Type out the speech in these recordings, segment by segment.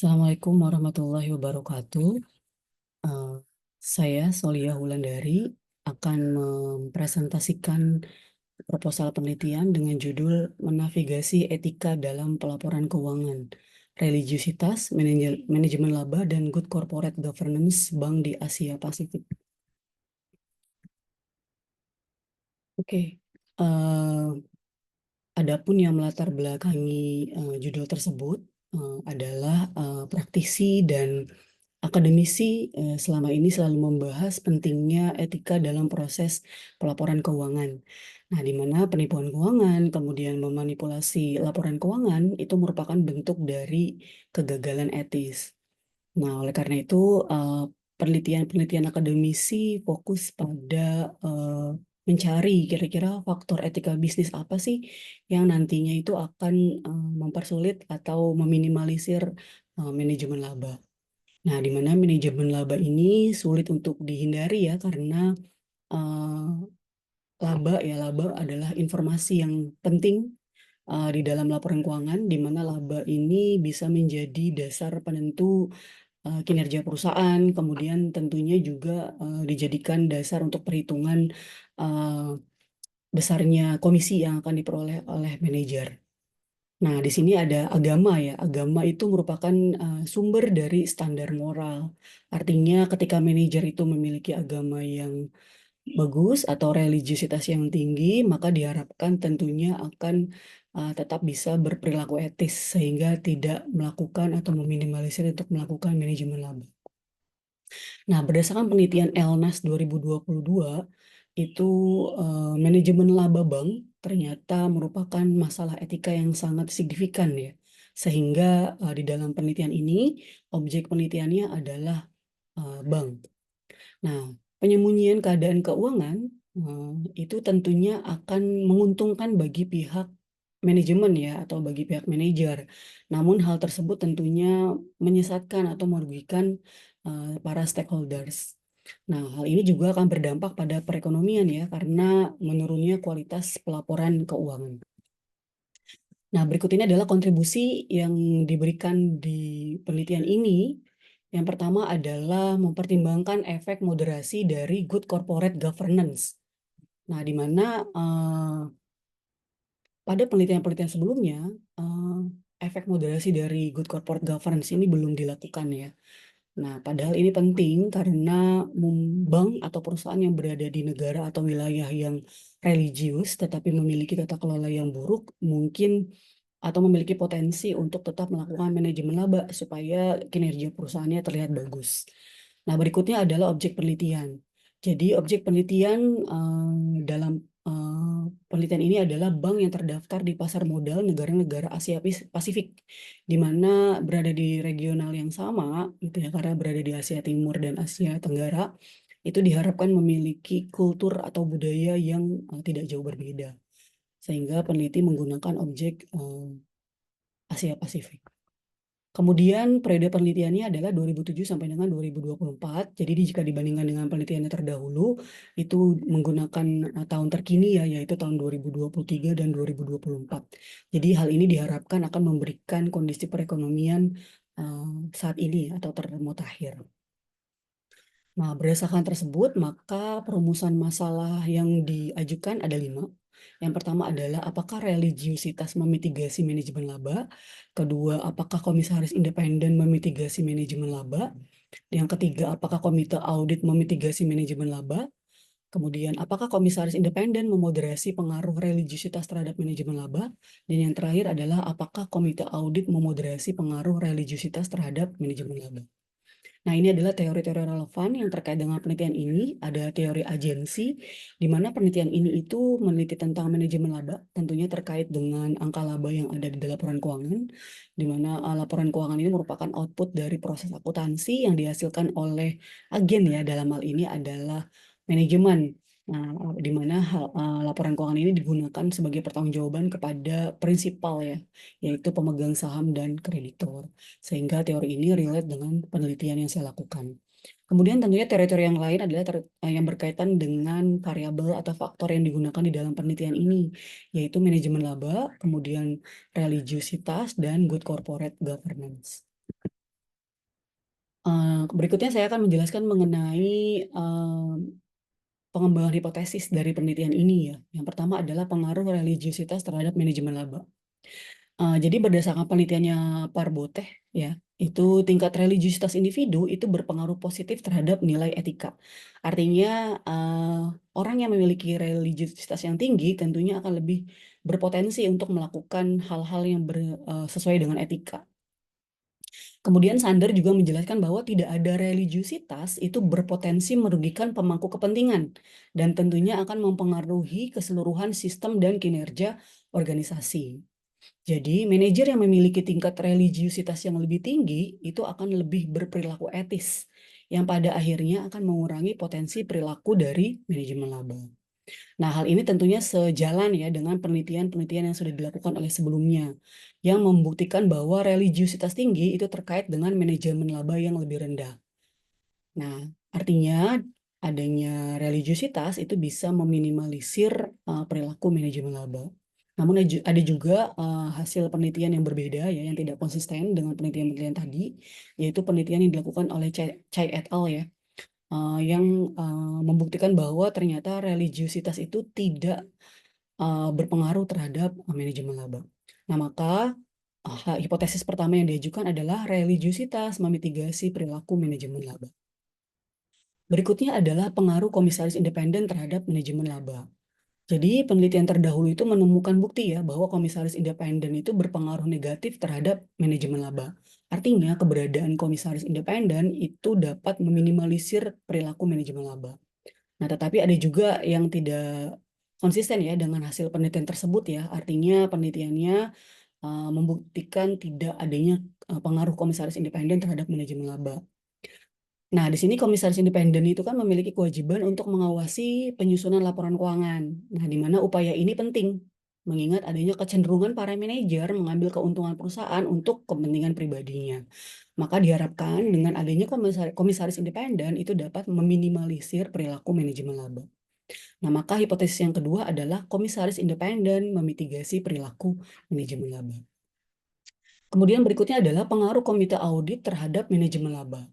Assalamualaikum warahmatullahi wabarakatuh. Eh, saya Solia Wulandari akan mempresentasikan proposal penelitian dengan judul Menavigasi Etika dalam Pelaporan Keuangan, Religiusitas, Manajemen Laba, dan Good Corporate Governance Bank di Asia Pasifik. Oke. Eh, Adapun yang melatar belakangi judul tersebut adalah praktisi dan akademisi selama ini selalu membahas pentingnya etika dalam proses pelaporan keuangan. Nah, di mana penipuan keuangan, kemudian memanipulasi laporan keuangan itu merupakan bentuk dari kegagalan etis. Nah, oleh karena itu, eh, penelitian-penelitian akademisi fokus pada eh, mencari kira-kira faktor etika bisnis apa sih yang nantinya itu akan mempersulit atau meminimalisir manajemen laba. Nah, di mana manajemen laba ini sulit untuk dihindari ya karena eh, laba adalah informasi yang penting di dalam laporan keuangan, di mana laba ini bisa menjadi dasar penentu kinerja perusahaan, kemudian tentunya juga dijadikan dasar untuk perhitungan eh, besarnya komisi yang akan diperoleh oleh manajer. Nah, di sini ada agama ya. Agama itu merupakan sumber dari standar moral. Artinya ketika manajer itu memiliki agama yang bagus atau religiusitas yang tinggi, maka diharapkan tentunya akan tetap bisa berperilaku etis sehingga tidak melakukan atau meminimalisir untuk melakukan manajemen laba. Nah, berdasarkan penelitian Elnas 2022, itu manajemen laba bank ternyata merupakan masalah etika yang sangat signifikan ya. Sehingga di dalam penelitian ini, objek penelitiannya adalah bank. Nah, penyembunyian keadaan keuangan itu tentunya akan menguntungkan bagi pihak manajemen ya atau bagi pihak manajer. Namun hal tersebut tentunya menyesatkan atau merugikan para stakeholders. Nah, hal ini juga akan berdampak pada perekonomian ya karena menurunnya kualitas pelaporan keuangan. Nah, berikut ini adalah kontribusi yang diberikan di penelitian ini. Yang pertama adalah mempertimbangkan efek moderasi dari good corporate governance. Nah, di mana pada penelitian-penelitian sebelumnya, eh, efek moderasi dari good corporate governance ini belum dilakukan ya. Nah, padahal ini penting karena bank atau perusahaan yang berada di negara atau wilayah yang religius tetapi memiliki tata kelola yang buruk mungkin atau memiliki potensi untuk tetap melakukan manajemen laba supaya kinerja perusahaannya terlihat bagus. Nah, berikutnya adalah objek penelitian. Jadi, objek penelitian dalam penelitian ini adalah bank yang terdaftar di pasar modal negara-negara Asia Pasifik, di mana berada di regional yang sama, gitu ya, karena berada di Asia Timur dan Asia Tenggara, itu diharapkan memiliki kultur atau budaya yang tidak jauh berbeda sehingga peneliti menggunakan objek Asia Pasifik. Kemudian periode penelitiannya adalah 2007 sampai dengan 2024. Jadi jika dibandingkan dengan penelitiannya terdahulu, itu menggunakan tahun terkini ya, yaitu tahun 2023 dan 2024. Jadi hal ini diharapkan akan memberikan kondisi perekonomian saat ini atau termutakhir. Nah, berdasarkan tersebut, maka perumusan masalah yang diajukan ada 5. Yang pertama adalah apakah religiusitas memitigasi manajemen laba? Kedua, apakah komisaris independen memitigasi manajemen laba? Yang ketiga, apakah komite audit memitigasi manajemen laba? Kemudian, apakah komisaris independen memoderasi pengaruh religiusitas terhadap manajemen laba? Dan yang terakhir adalah apakah komite audit memoderasi pengaruh religiusitas terhadap manajemen laba? Nah, ini adalah teori-teori relevan yang terkait dengan penelitian ini. Ada teori agensi, di mana penelitian ini itu meneliti tentang manajemen laba, tentunya terkait dengan angka laba yang ada di dalam laporan keuangan, di mana laporan keuangan ini merupakan output dari proses akuntansi yang dihasilkan oleh agen ya, dalam hal ini adalah manajemen. Nah, di mana laporan keuangan ini digunakan sebagai pertanggungjawaban kepada prinsipal ya, yaitu pemegang saham dan kreditor. Sehingga teori ini relate dengan penelitian yang saya lakukan. Kemudian tentunya teori-teori yang lain adalah yang berkaitan dengan variabel atau faktor yang digunakan di dalam penelitian ini, yaitu manajemen laba, kemudian religiusitas, dan good corporate governance. Berikutnya saya akan menjelaskan mengenai pengembangan hipotesis dari penelitian ini ya. Yang pertama adalah pengaruh religiusitas terhadap manajemen laba. Jadi berdasarkan penelitiannya Parboteh ya, itu tingkat religiusitas individu itu berpengaruh positif terhadap nilai etika. Artinya orang yang memiliki religiusitas yang tinggi tentunya akan lebih berpotensi untuk melakukan hal-hal yang sesuai dengan etika. Kemudian Sander juga menjelaskan bahwa tidak ada religiusitas itu berpotensi merugikan pemangku kepentingan dan tentunya akan mempengaruhi keseluruhan sistem dan kinerja organisasi. Jadi, manajer yang memiliki tingkat religiusitas yang lebih tinggi itu akan lebih berperilaku etis, yang pada akhirnya akan mengurangi potensi perilaku dari manajemen laba. Nah, hal ini tentunya sejalan ya dengan penelitian-penelitian yang sudah dilakukan oleh sebelumnya, yang membuktikan bahwa religiusitas tinggi itu terkait dengan manajemen laba yang lebih rendah. Nah, artinya adanya religiusitas itu bisa meminimalisir perilaku manajemen laba. Namun ada juga hasil penelitian yang berbeda ya, yang tidak konsisten dengan penelitian-penelitian tadi, yaitu penelitian yang dilakukan oleh Chai et al. Ya, yang membuktikan bahwa ternyata religiusitas itu tidak berpengaruh terhadap manajemen laba. Nah, maka hipotesis pertama yang diajukan adalah religiusitas memitigasi perilaku manajemen laba. Berikutnya adalah pengaruh komisaris independen terhadap manajemen laba. Jadi penelitian terdahulu itu menemukan bukti ya bahwa komisaris independen itu berpengaruh negatif terhadap manajemen laba. Artinya keberadaan komisaris independen itu dapat meminimalisir perilaku manajemen laba. Nah, tetapi ada juga yang tidak konsisten ya dengan hasil penelitian tersebut ya. Artinya penelitiannya membuktikan tidak adanya pengaruh komisaris independen terhadap manajemen laba. Nah, di sini komisaris independen itu kan memiliki kewajiban untuk mengawasi penyusunan laporan keuangan. Nah, di mana upaya ini penting, mengingat adanya kecenderungan para manajer mengambil keuntungan perusahaan untuk kepentingan pribadinya. Maka diharapkan dengan adanya komisaris independen itu dapat meminimalisir perilaku manajemen laba. Nah, maka hipotesis yang kedua adalah komisaris independen memitigasi perilaku manajemen laba. Kemudian berikutnya adalah pengaruh komite audit terhadap manajemen laba.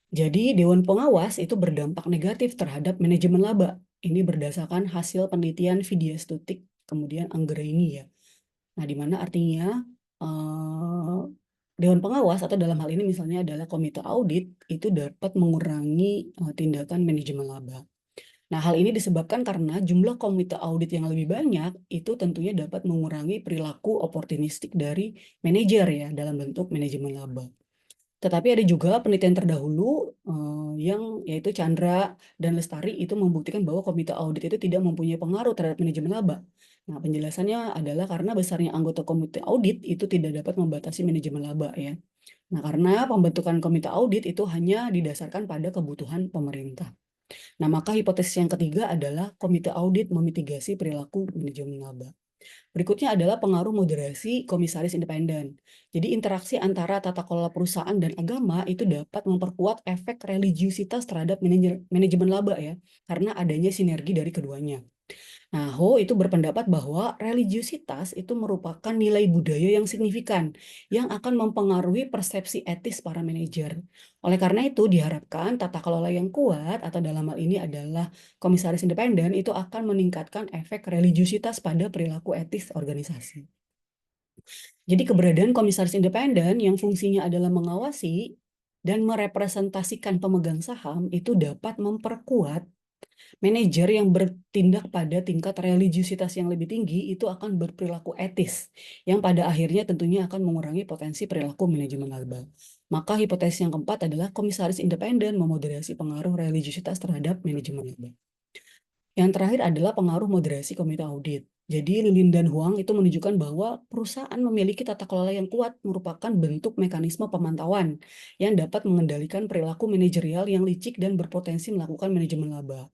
Jadi Dewan Pengawas itu berdampak negatif terhadap manajemen laba. Ini berdasarkan hasil penelitian Vidya Stutik, kemudian Anggraini ya. Nah, di mana artinya eh, Dewan Pengawas atau dalam hal ini misalnya adalah Komite Audit itu dapat mengurangi tindakan manajemen laba. Nah, hal ini disebabkan karena jumlah komite audit yang lebih banyak itu tentunya dapat mengurangi perilaku oportunistik dari manajer ya dalam bentuk manajemen laba. Tetapi ada juga penelitian terdahulu yang yaitu Chandra dan Lestari itu membuktikan bahwa komite audit itu tidak mempunyai pengaruh terhadap manajemen laba. Nah, penjelasannya adalah karena besarnya anggota komite audit itu tidak dapat membatasi manajemen laba ya. Nah, karena pembentukan komite audit itu hanya didasarkan pada kebutuhan pemerintah. Nah, maka hipotesis yang ketiga adalah komite audit memitigasi perilaku manajemen laba. Berikutnya adalah pengaruh moderasi komisaris independen. Jadi interaksi antara tata kelola perusahaan dan agama itu dapat memperkuat efek religiusitas terhadap manajemen laba ya, karena adanya sinergi dari keduanya. Nah, Ho itu berpendapat bahwa religiusitas itu merupakan nilai budaya yang signifikan yang akan mempengaruhi persepsi etis para manajer. Oleh karena itu, diharapkan tata kelola yang kuat atau dalam hal ini adalah komisaris independen itu akan meningkatkan efek religiusitas pada perilaku etis organisasi. Jadi keberadaan komisaris independen yang fungsinya adalah mengawasi dan merepresentasikan pemegang saham itu dapat memperkuat manajer yang bertindak pada tingkat religiusitas yang lebih tinggi itu akan berperilaku etis, yang pada akhirnya tentunya akan mengurangi potensi perilaku manajemen laba. Maka hipotesis yang keempat adalah komisaris independen memoderasi pengaruh religiusitas terhadap manajemen laba. Yang terakhir adalah pengaruh moderasi komite audit. Jadi Lin dan Huang itu menunjukkan bahwa perusahaan memiliki tata kelola yang kuat merupakan bentuk mekanisme pemantauan yang dapat mengendalikan perilaku manajerial yang licik dan berpotensi melakukan manajemen laba.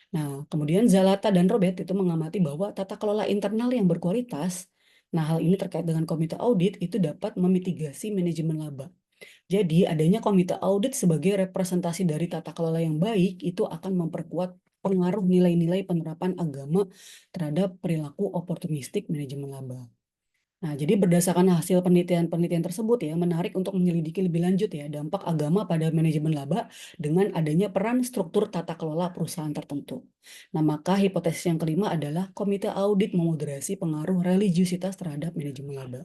Nah, kemudian Zalata dan Robert itu mengamati bahwa tata kelola internal yang berkualitas, nah hal ini terkait dengan komite audit itu dapat memitigasi manajemen laba. Jadi, adanya komite audit sebagai representasi dari tata kelola yang baik itu akan memperkuat pengaruh nilai-nilai penerapan agama terhadap perilaku oportunistik manajemen laba. Nah, jadi berdasarkan hasil penelitian-penelitian tersebut ya, menarik untuk menyelidiki lebih lanjut ya dampak agama pada manajemen laba dengan adanya peran struktur tata kelola perusahaan tertentu. Nah, maka hipotesis yang kelima adalah komite audit memoderasi pengaruh religiusitas terhadap manajemen laba.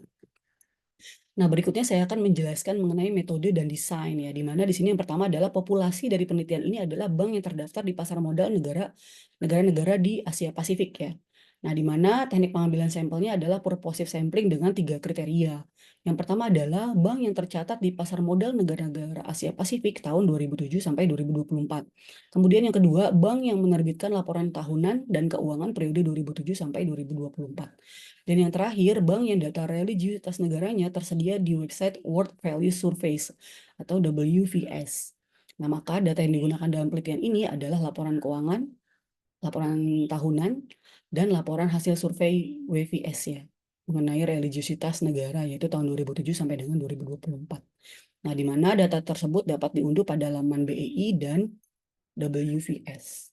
Nah, berikutnya saya akan menjelaskan mengenai metode dan desain ya, di mana di sini yang pertama adalah populasi dari penelitian ini adalah bank yang terdaftar di pasar modal negara-negara di Asia Pasifik ya. Nah, di mana teknik pengambilan sampelnya adalah purposive sampling dengan 3 kriteria. Yang pertama adalah bank yang tercatat di pasar modal negara-negara Asia Pasifik tahun 2007 sampai 2024. Kemudian yang kedua, bank yang menerbitkan laporan tahunan dan keuangan periode 2007 sampai 2024. Dan yang terakhir, bank yang data religiusitas negaranya tersedia di website World Value Surveys atau WVS. Nah, maka data yang digunakan dalam penelitian ini adalah laporan keuangan, laporan tahunan, dan laporan hasil survei WVS ya, mengenai religiusitas negara, yaitu tahun 2007 sampai dengan 2024. Nah, di mana data tersebut dapat diunduh pada laman BEI dan WVS.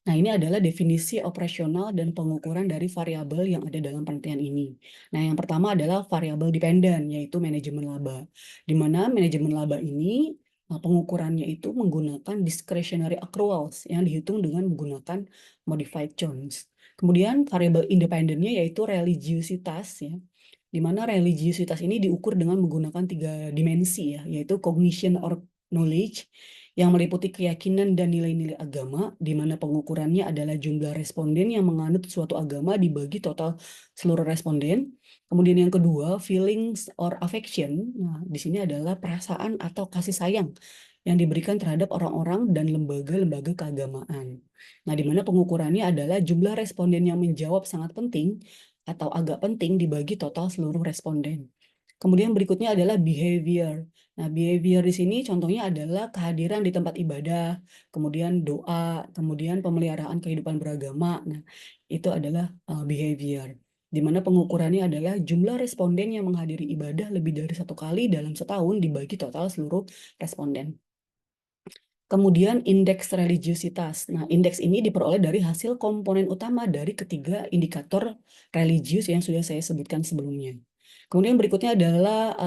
Nah, ini adalah definisi operasional dan pengukuran dari variabel yang ada dalam penelitian ini. Nah, yang pertama adalah variabel dependen, yaitu manajemen laba. Di mana manajemen laba ini pengukurannya itu menggunakan discretionary accruals yang dihitung dengan menggunakan modified Jones. Kemudian variabel independennya yaitu religiusitas ya. Di mana religiusitas ini diukur dengan menggunakan 3 dimensi ya, yaitu cognition or knowledge, yang meliputi keyakinan dan nilai-nilai agama, di mana pengukurannya adalah jumlah responden yang menganut suatu agama dibagi total seluruh responden. Kemudian yang kedua, feelings or affection. Nah, di sini adalah perasaan atau kasih sayang yang diberikan terhadap orang-orang dan lembaga-lembaga keagamaan. Nah, di mana pengukurannya adalah jumlah responden yang menjawab sangat penting atau agak penting dibagi total seluruh responden. Kemudian berikutnya adalah behavior. Nah, behavior di sini contohnya adalah kehadiran di tempat ibadah, kemudian doa, kemudian pemeliharaan kehidupan beragama. Nah, itu adalah behavior. Di mana pengukurannya adalah jumlah responden yang menghadiri ibadah lebih dari 1 kali dalam setahun dibagi total seluruh responden. Kemudian indeks religiusitas. Nah, indeks ini diperoleh dari hasil komponen utama dari ketiga indikator religius yang sudah saya sebutkan sebelumnya. Kemudian berikutnya adalah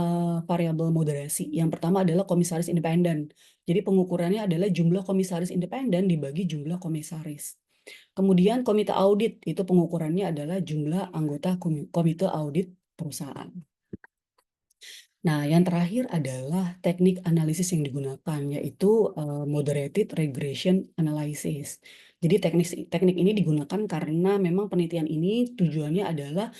variabel moderasi. Yang pertama adalah komisaris independen. Jadi pengukurannya adalah jumlah komisaris independen dibagi jumlah komisaris. Kemudian komite audit, itu pengukurannya adalah jumlah anggota komite audit perusahaan. Nah, yang terakhir adalah teknik analisis yang digunakan, yaitu moderated regression analysis. Jadi teknik ini digunakan karena memang penelitian ini tujuannya adalah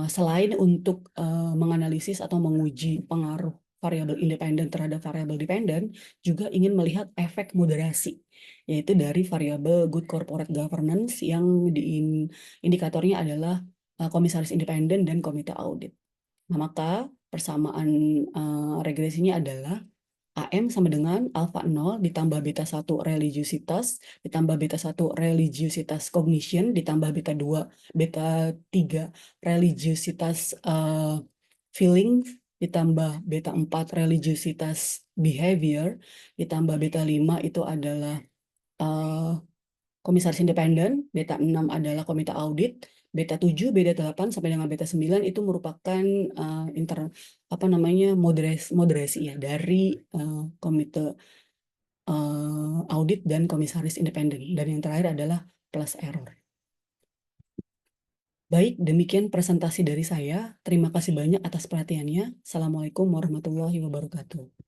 selain untuk menganalisis atau menguji pengaruh variabel independen terhadap variabel dependen, juga ingin melihat efek moderasi, yaitu dari variabel good corporate governance yang indikatornya adalah komisaris independen dan komite audit. Nah, maka persamaan regresinya adalah AM sama dengan alfa 0 ditambah beta 1 religiusitas, ditambah beta 1 religiusitas cognition, ditambah beta 2, beta 3 religiusitas feeling, ditambah beta 4 religiusitas behavior, ditambah beta 5 itu adalah komisaris independen, beta 6 adalah komite audit, beta 7, beta 8 sampai dengan beta 9 itu merupakan moderasi ya dari komite audit dan komisaris independen. Dan yang terakhir adalah plus error. Baik, demikian presentasi dari saya. Terima kasih banyak atas perhatiannya. Assalamualaikum warahmatullahi wabarakatuh.